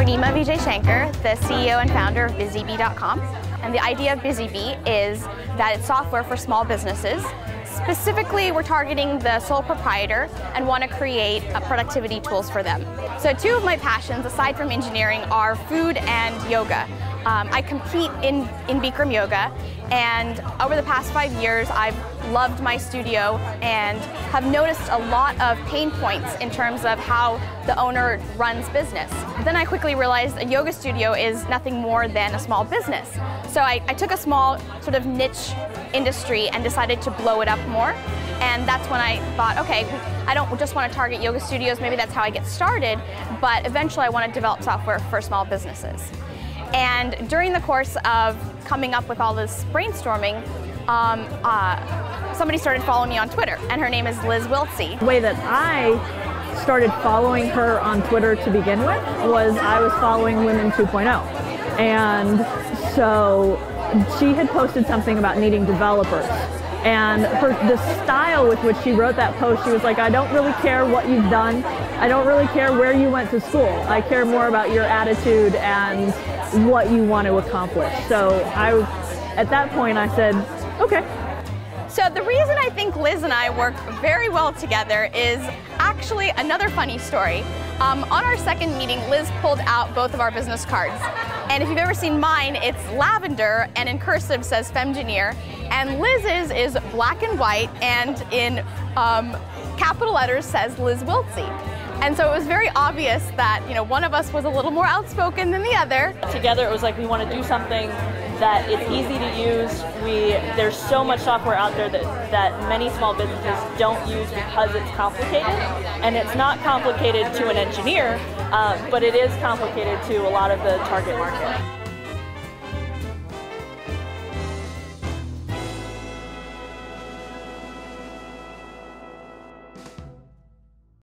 Poornima Vijayashanker, the CEO and founder of BusyBee.com. And the idea of BusyBee is that it's software for small businesses. Specifically, we're targeting the sole proprietor and want to create productivity tools for them. So two of my passions, aside from engineering, are food and yoga. I compete in Bikram yoga, and over the past 5 years I've loved my studio and have noticed a lot of pain points in terms of how the owner runs business. Then I quickly realized a yoga studio is nothing more than a small business. So I took a small sort of niche industry and decided to blow it up more. And that's when I thought, okay, I don't just want to target yoga studios, maybe that's how I get started, but eventually I want to develop software for small businesses. And during the course of coming up with all this brainstorming, somebody started following me on Twitter, and her name is Liz Wiltsey. The way that I started following her on Twitter to begin with was I was following Women 2.0. And so she had posted something about needing developers. And the style with which she wrote that post, she was like, I don't really care what you've done. I don't really care where you went to school. I care more about your attitude and what you want to accomplish. So at that point I said, okay. So the reason I think Liz and I work very well together is actually another funny story. On our second meeting, Liz pulled out both of our business cards. And if you've ever seen mine, it's lavender and in cursive says Femgineer. And Liz's is black and white and in capital letters says Liz Wiltsey. And so it was very obvious that, you know, one of us was a little more outspoken than the other. Together it was like we want to do something that is easy to use. There's so much software out there that many small businesses don't use because it's complicated. And it's not complicated to an engineer, but it is complicated to a lot of the target market.